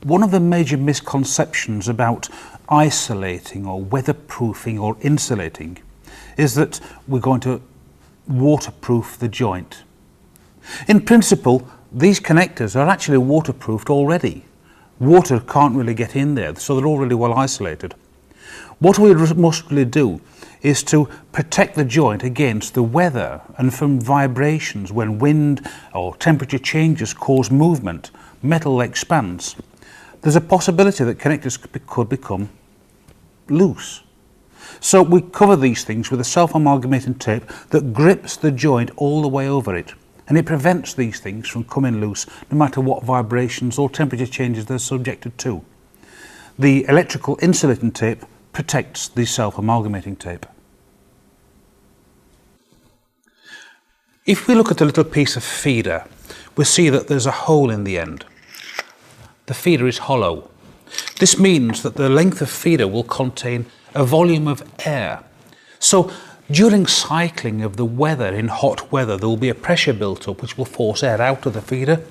One of the major misconceptions about isolating or weatherproofing or insulating is that we're going to waterproof the joint. In principle, these connectors are actually waterproofed already. Water can't really get in there, so they're already well isolated. What we must really do is to protect the joint against the weather and from vibrations when wind or temperature changes cause movement, metal expands. There's a possibility that connectors could become loose. So we cover these things with a self-amalgamating tape that grips the joint all the way over it, and it prevents these things from coming loose no matter what vibrations or temperature changes they're subjected to. The electrical insulating tape protects the self-amalgamating tape. If we look at a little piece of feeder, we see that there's a hole in the end. The feeder is hollow. This means that the length of feeder will contain a volume of air. So during cycling of the weather in hot weather, there will be a pressure built up which will force air out of the feeder.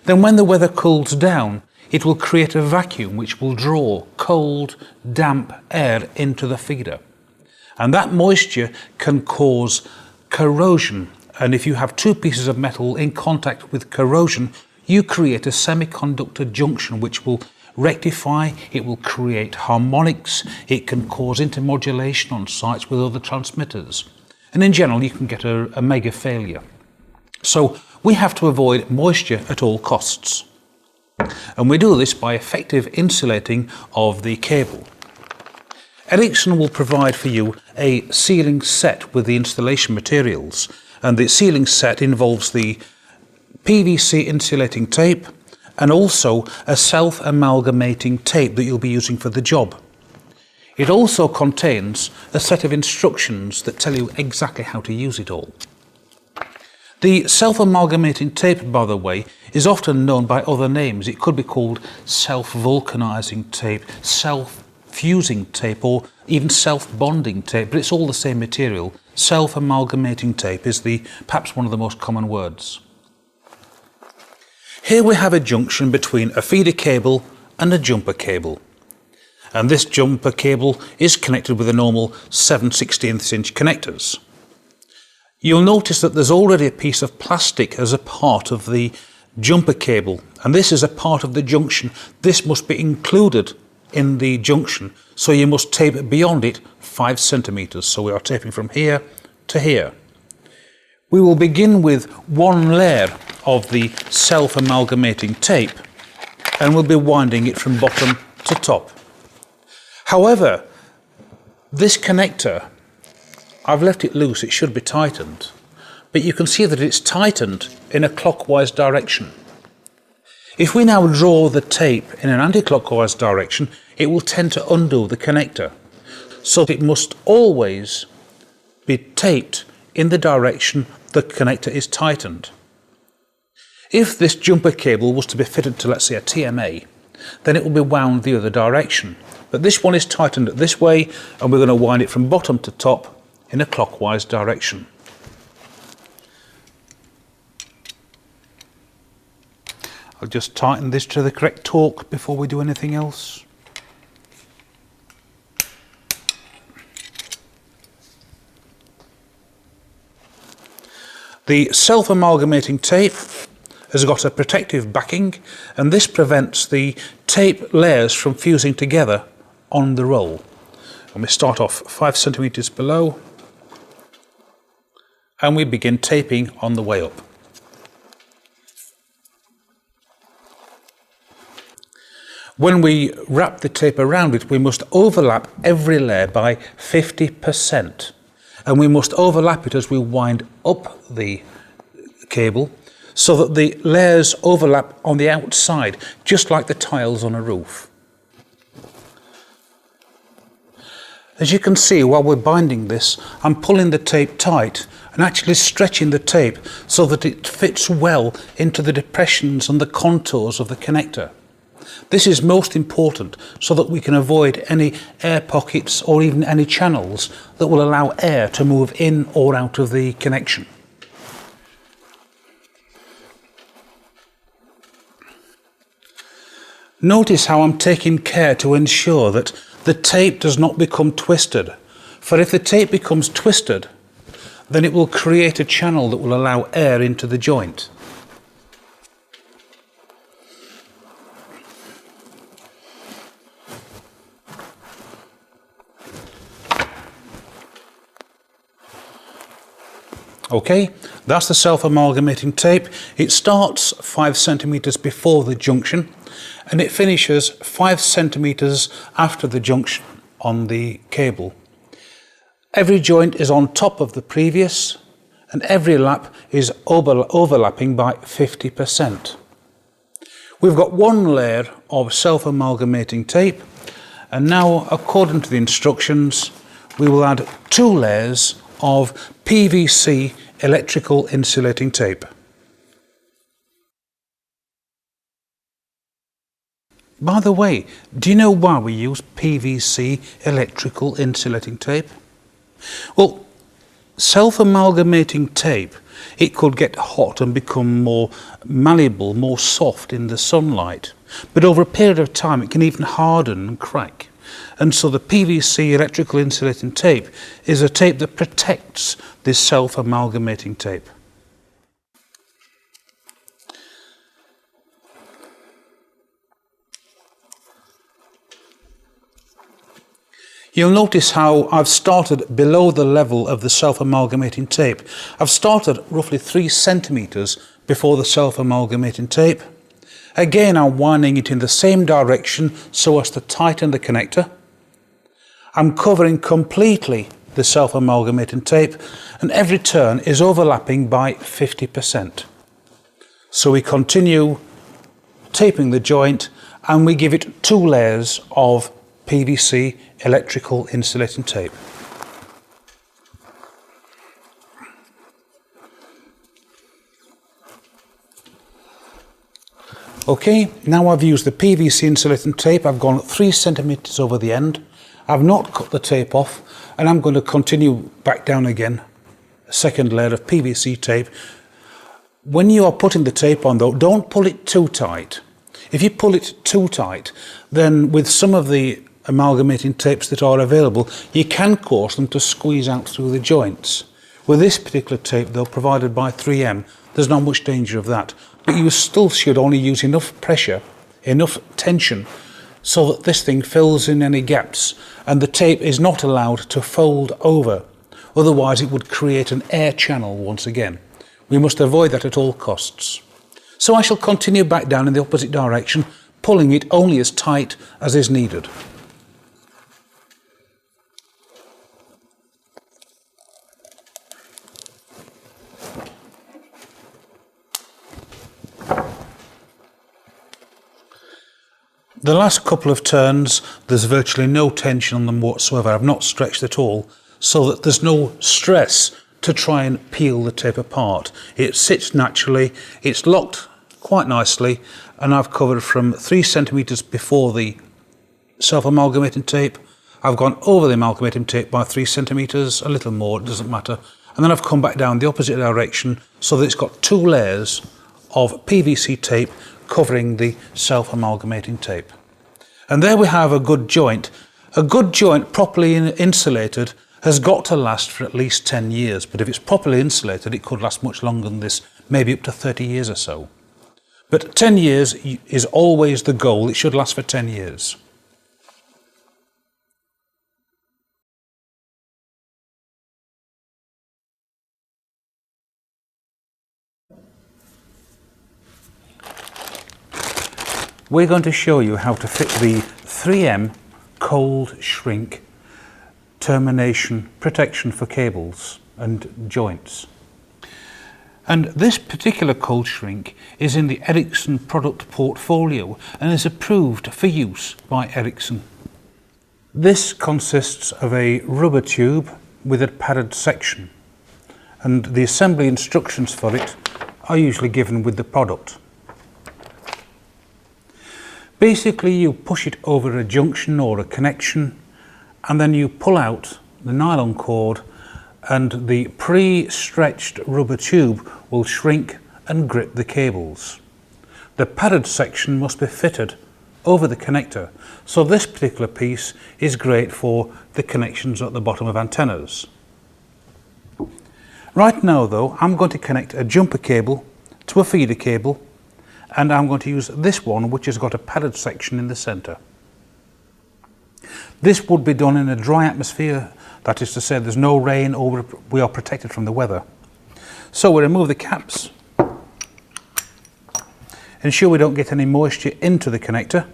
Then when the weather cools down, it will create a vacuum which will draw cold, damp air into the feeder. And that moisture can cause corrosion. And if you have two pieces of metal in contact with corrosion, you create a semiconductor junction which will rectify, it will create harmonics, it can cause intermodulation on sites with other transmitters. And in general, you can get a mega failure. So we have to avoid moisture at all costs. And we do this by effective insulating of the cable. Ericsson will provide for you a sealing set with the installation materials, and the sealing set involves the PVC insulating tape and also a self-amalgamating tape that you'll be using for the job. It also contains a set of instructions that tell you exactly how to use it all. The self-amalgamating tape, by the way, is often known by other names. It could be called self-vulcanizing tape, self-fusing tape, or even self-bonding tape, but it's all the same material. Self-amalgamating tape is perhaps one of the most common words. Here we have a junction between a feeder cable and a jumper cable. And this jumper cable is connected with the normal 7/16 inch connectors. You'll notice that there's already a piece of plastic as a part of the jumper cable, and this is a part of the junction. This must be included in the junction, so you must tape beyond it 5 centimeters. So we are taping from here to here. We will begin with one layer of the self-amalgamating tape, and we'll be winding it from bottom to top. However, this connector, I've left it loose, it should be tightened, but you can see that it's tightened in a clockwise direction. If we now draw the tape in an anti-clockwise direction, it will tend to undo the connector. So it must always be taped in the direction the connector is tightened. If this jumper cable was to be fitted to, let's say, a TMA, then it will be wound the other direction. But this one is tightened this way, and we're going to wind it from bottom to top in a clockwise direction. I'll just tighten this to the correct torque before we do anything else. The self-amalgamating tape has got a protective backing, and this prevents the tape layers from fusing together on the roll. And we start off 5 centimeters below, and we begin taping on the way up. When we wrap the tape around it, we must overlap every layer by 50%. And we must overlap it as we wind up the cable so that the layers overlap on the outside, just like the tiles on a roof. As you can see, while we're binding this, I'm pulling the tape tight and actually stretching the tape so that it fits well into the depressions and the contours of the connector. This is most important so that we can avoid any air pockets or even any channels that will allow air to move in or out of the connection. Notice how I'm taking care to ensure that the tape does not become twisted, for if the tape becomes twisted, then it will create a channel that will allow air into the joint. Okay, that's the self-amalgamating tape. It starts 5 centimeters before the junction and it finishes 5 centimeters after the junction on the cable. Every joint is on top of the previous and every lap is overlapping by 50%. We've got one layer of self-amalgamating tape, and now, according to the instructions, we will add 2 layers of PVC electrical insulating tape. By the way, do you know why we use PVC electrical insulating tape? Well, self-amalgamating tape, it could get hot and become more malleable, more soft in the sunlight. But over a period of time, it can even harden and crack. And so the PVC electrical insulating tape is a tape that protects this self-amalgamating tape. You'll notice how I've started below the level of the self-amalgamating tape. I've started roughly 3 centimeters before the self-amalgamating tape. Again, I'm winding it in the same direction so as to tighten the connector. I'm covering completely the self-amalgamating tape, and every turn is overlapping by 50%. So we continue taping the joint and we give it 2 layers of PVC electrical insulating tape. Okay, now I've used the PVC insulating tape. I've gone 3 centimeters over the end. I've not cut the tape off, and I'm going to continue back down again, a second layer of PVC tape. When you are putting the tape on though, don't pull it too tight. If you pull it too tight, then with some of the amalgamating tapes that are available, you can cause them to squeeze out through the joints. With this particular tape though, provided by 3M, there's not much danger of that, but you still should only use enough pressure, enough tension, so that this thing fills in any gaps and the tape is not allowed to fold over. Otherwise it would create an air channel once again. We must avoid that at all costs. So I shall continue back down in the opposite direction, pulling it only as tight as is needed. The last couple of turns, there's virtually no tension on them whatsoever. I've not stretched at all, so that there's no stress to try and peel the tape apart. It sits naturally, it's locked quite nicely, and I've covered from 3 centimeters before the self-amalgamating tape. I've gone over the amalgamating tape by 3 centimeters, a little more, it doesn't matter. And then I've come back down the opposite direction so that it's got 2 layers of PVC tape covering the self-amalgamating tape. And there we have a good joint. A good joint properly insulated has got to last for at least 10 years, but if it's properly insulated it could last much longer than this, maybe up to 30 years or so. But 10 years is always the goal. It should last for 10 years. We're going to show you how to fit the 3M cold shrink termination protection for cables and joints. And this particular cold shrink is in the Ericsson product portfolio and is approved for use by Ericsson. This consists of a rubber tube with a padded section, and the assembly instructions for it are usually given with the product. Basically, you push it over a junction or a connection, and then you pull out the nylon cord, and the pre-stretched rubber tube will shrink and grip the cables. The padded section must be fitted over the connector. So this particular piece is great for the connections at the bottom of antennas. Right now though, I'm going to connect a jumper cable to a feeder cable, and I'm going to use this one, which has got a padded section in the centre. This would be done in a dry atmosphere, that is to say there's no rain or we are protected from the weather. So we remove the caps, ensure we don't get any moisture into the connector.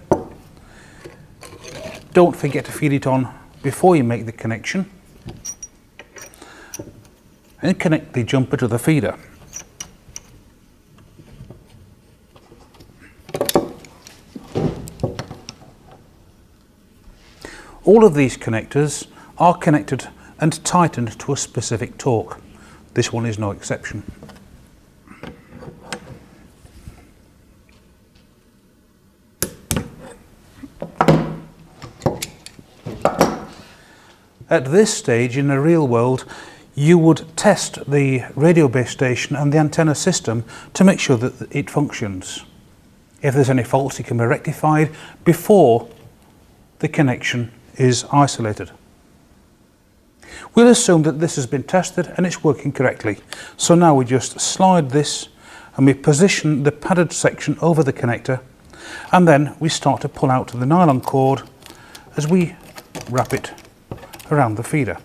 Don't forget to feed it on before you make the connection, and connect the jumper to the feeder. All of these connectors are connected and tightened to a specific torque. This one is no exception. At this stage in the real world, you would test the radio base station and the antenna system to make sure that it functions. If there's any faults, it can be rectified before the connection is isolated. We'll assume that this has been tested and it's working correctly. So now we just slide this and we position the padded section over the connector, and then we start to pull out the nylon cord as we wrap it around the feeder.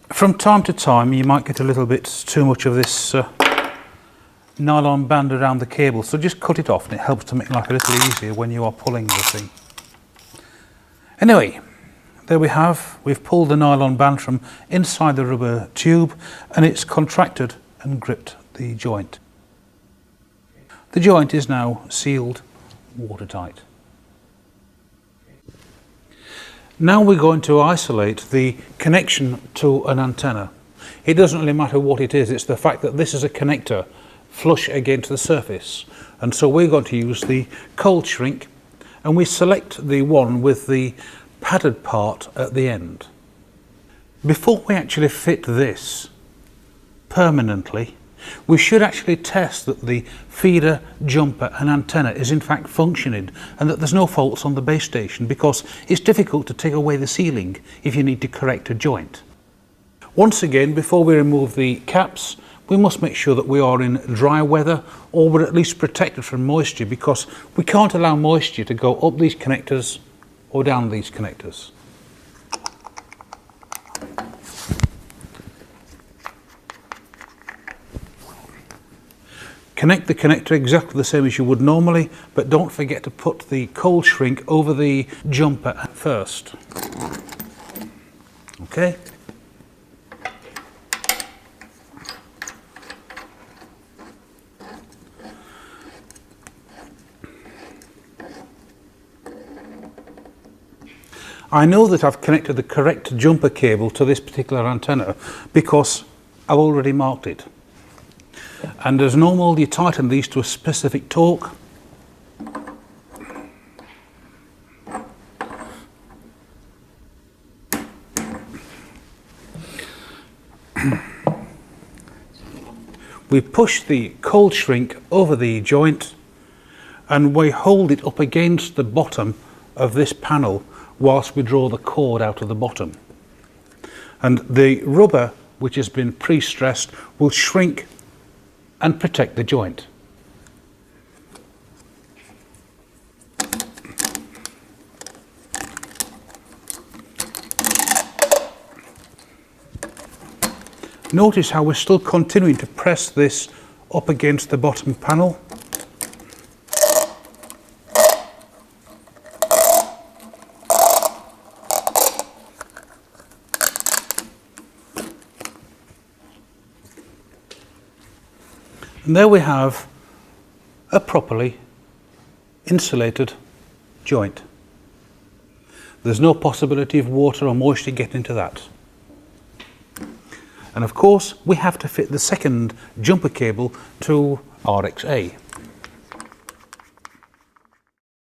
From time to time you might get a little bit too much of this nylon band around the cable, so just cut it off and it helps to make life a little easier when you are pulling the thing. Anyway, there we have, we've pulled the nylon band from inside the rubber tube and it's contracted and gripped the joint. The joint is now sealed watertight. Now we're going to isolate the connection to an antenna. It doesn't really matter what it is, it's the fact that this is a connector flush against the surface. And so we're going to use the cold shrink, and we select the one with the padded part at the end. Before we actually fit this permanently, we should actually test that the feeder, jumper and antenna is in fact functioning and that there's no faults on the base station, because it's difficult to take away the sealing if you need to correct a joint. Once again, before we remove the caps, we must make sure that we are in dry weather, or we're at least protected from moisture, because we can't allow moisture to go up these connectors or down these connectors. Connect the connector exactly the same as you would normally, but don't forget to put the cold shrink over the jumper first. Okay? I know that I've connected the correct jumper cable to this particular antenna because I've already marked it. And as normal, you tighten these to a specific torque. We push the cold shrink over the joint and we hold it up against the bottom of this panel whilst we draw the cord out of the bottom. And the rubber, which has been pre-stressed, will shrink and protect the joint. Notice how we're still continuing to press this up against the bottom panel. And there we have a properly insulated joint. There's no possibility of water or moisture getting into that. And of course, we have to fit the second jumper cable to RXA.